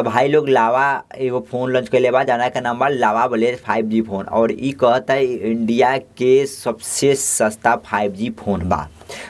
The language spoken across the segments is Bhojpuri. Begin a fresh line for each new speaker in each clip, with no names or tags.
भाई लोग लावा एगो फ़ोन लॉन्च कैले बा जौना के नाम बा लावा ब्लेज 5G फ़ोन और ई कहता है इंडिया के सबसे सस्ता 5G फ़ोन बा।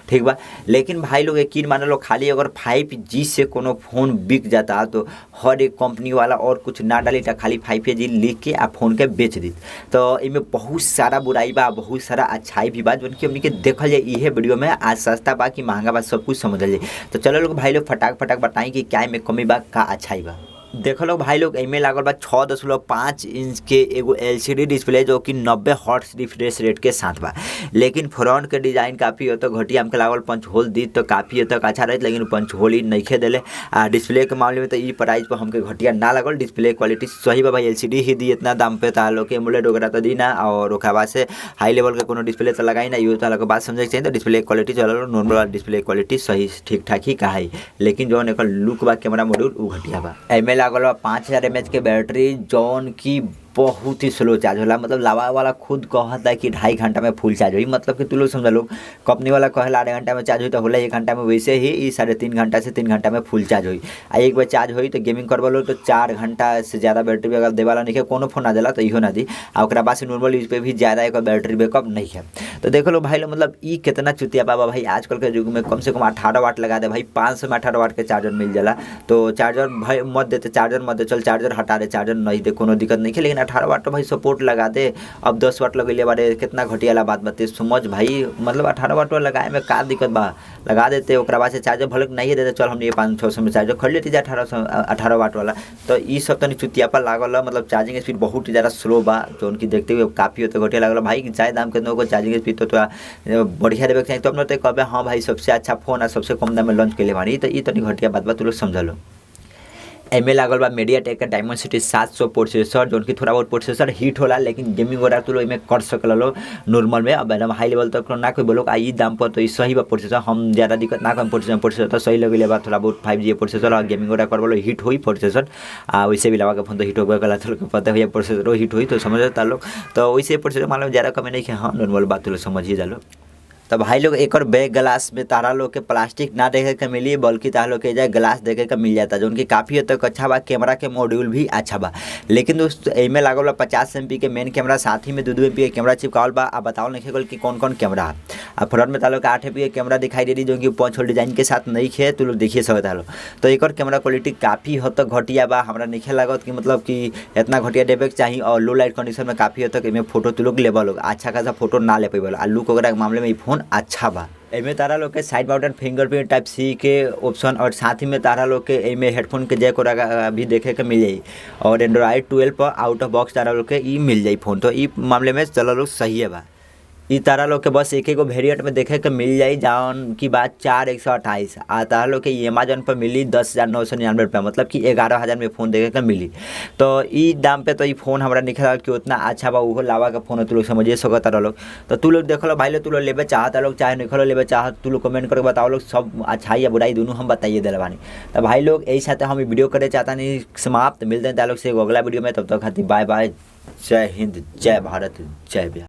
ठीक बा, लेकिन भाई लोग यकीन मान लो खाली अगर 5G से कोनो फ़ोन बिक जाता तो हर एक कंपनी वाला और कुछ ना डाली तो खाली 5G लिख के आ फ़ोन के बेच दी। तो इमें बहुत सारा बुराई बा, बहुत सारा अच्छाई भी बा जो कि हमनी के देखल जाए इहे वीडियो में। आज सस्ता बा कि महंगा बा सब कुछ समझल जाए। तो चलो लोग भाई लोग फटाक फटाक बताई कि क्या में कमी बा का अच्छाई बा। देखो लोग भाई लोग एमे लागल बा 6.5 इंच के एगो LCD डिस्प्ले जो कि 90 हर्ट्ज रिफ्रेश रेट के साथ बा। लेकिन फ्रंट के डिज़ाइन काफ़ी हद तक घटिया हमके लागल, पंच होल दी तो काफ़ी हद तक अच्छा रही, लेकिन पंच होल ही नहीं देले। डिस्प्ले के मामले में तो ई प्राइस पर हमके घटिया ना लगल। डिस्प्ले क्वालिटी सही बा भाई, LCD ही दी इतना दाम पे ता लोग के एमुलेट वगैरह तो दी ना, और ओकरा बाद से हाई लेवल के कोनो डिस्प्ले तो लगाई ना, ये तो अलग बात समझे चाहिए। तो डिस्प्ले क्वालिटी चलो नॉर्मल डिस्प्ले क्वालिटी सही ठीक ठाक ही कहा है, लेकिन जो एकर लुक बा कैमरा मॉड्यूल उ घटिया बा। एमे लागल बा 5000 mAh के बैटरी जौन की बहुत ही स्लो चार्ज होला। मतलब लावा वाला खुद कहता है कि 2.5 घंटा में फुल चार्ज हुई। मतलब कि तू लोग समझ लो, कंपनी वाला कहला 8 घंटा में चार्ज हुई तो होला 1 घंटा में, वैसे ही 3.5 घंटा से 3 घंटा में फुल चार्ज हुई। एक बार चार्ज हुई तो गेमिंग करवा लो तो 4 घंटा से ज़्यादा बैटरी बैकअप दे वाला नहीं है। कोनो फोन ना दिला तो इहो ना दी, और बाद से नॉर्मल यूज पे भी ज़्यादा एक बैटरी बैकअप नहीं है। तो देखो लो भाई लोग, मतलब ई कितना चुतिया बाबा भाई। आजकल के युग में कम से कम 18 वाट लगा दे भाई, 500 में 18 वाट के चार्जर मिल जाला। तो चार्जर भाई मत देते, चार्जर मत दे, चल चार्जर हटा दे, चार्जर नहीं दे कोनो दिक्कत नहीं है, लेकिन 18 वाट तो भाई सपोर्ट लगा दे। अब 10 वाट लगेले बारे, कितना घटिया वाला बात बताइए समझ भाई। मतलब 18 वाट लगाए में का दिक्कत बा, लगा देते। ओकरा बाद से चार्जर भले नहीं देते, चल हम ये 500-600 में चार्जर खरीद लेते 18 वाट वाला। तो ये सब तनी चुतिया पर लागल है। मतलब चार्जिंग स्पीड बहुत ही ज़्यादा स्लो बा, जो उनकी देखते हुए काफ़ी होते घटिया लगल भाई। चाहे दाम कितना को चार्जिंग स्पीड तो थोड़ा बढ़िया देवे चाहिए, तब तो कहे हाँ भाई सबसे अच्छा फोन और सबसे कम दाम में लॉन्च के बानी। तो ये तनी घटिया बात बा, तू लोग समझ लो। एमे लागल बा मीडियाटेक का डायमेंसिटी 700 प्रोसेसर, जो कि थोड़ा बहुत प्रोसेसर हीट होला, लेकिन गेमिंग वगैरह तो लोग कर सकल लो नॉर्मल में। अब एकदम हाई लेवल तक ना कोई बोलो आई दाम पर तो सही बा प्रोसेसर, हम ज़्यादा दिक्कत ना कम प्रोसेसर तो सही लगे बा। थोड़ा बहुत 5G प्रोसेसर और गेमिंग वगैरह कर बोलो हीट हुई प्रोसेसर। वैसे भी लगा के फोन तो हीट हो गया तो लोग पता है प्रोसेसर हीट हुई, तो समझ ता लोग। तो वैसे प्रोसेसर मान लो ज़्यादा कमी नहीं है, हाँ नॉर्मल बात तो लोग समझिए जा लो। तो भाई लोग एक और बैग ग्लास में तारा लोग के प्लास्टिक ना देखे के मिली, बल्कि तारा लोग के जाए ग्लास देखे के मिल जाता, जो उनकी काफ़ी हद तक अच्छा बा। कैमरा के मॉड्यूल भी अच्छा बा, लेकिन दोस्त एमे लागल बा 50 MP के मेन कैमरा, साथ ही में 2 MP के कैमरा चिपकावल बा। अब बताओ नहीं गल कि कौन कौन कैमरा है। अब फ्रंट में तारा लोग 8 MP के कैमरा दिखाई दे रही, जो कि 5 होल डिजाइन के साथ नहीं है, तो लोग देखिए सकता लो। तो एक और कैमरा क्वालिटी काफ़ी हद तक घटिया बा, हमारा नहीं लागत कि मतलब कि इतना घटिया देवे के चाहिए। और लो लाइट कंडीशन में काफ़ी हद तक इमें फोटो तो लोग लेवल लोग अच्छा खासा फोटो ना ले पाए। आ लुक वगैरह के मामले में ये फोन अच्छा बा। एमे तारा लोग के side mounted fingerprint type C के ऑप्शन, और साथ ही में तारा लोग के एमे हेडफोन के जैक भी देखे के मिल जाई। और एंड्रॉइड 12 पर आउट ऑफ बॉक्स तारा लोग के ई मिल जाई फोन। तो ई मामले में चलो लोग सही है बा। ई तारा लोग के बस एक वेरिएंट में देखे के मिल जाई, जौन की बात 4128 आ तारा लोग के अमेजन पर मिली 10,999 रुपया, मतलब कि 11,000 में फ़ोन देखे के मिली। तो ई दाम पे तो ई फ़ोन हमारा निकल कि उतना अच्छा बा, वो लावा का फ़ोन है, तू लोग समझिए सकता रह लोग। तो तू लोग देख लो भाई लोग, तू लोग लेवे चाहता लोग चाहे निकलो लेवे चाह, तू लोग कमेंट करके बताओ लोग, सब अच्छाई या बुराई दोनों हम बताइए दिल बानी। तो भाई लोग यही साथ हम वीडियो करे चाहता नहीं समाप्त, मिलते हैं तालोग से अगला वीडियो में। तब तक खाती बाय बाय, जय हिंद, जय भारत, जय बिहार।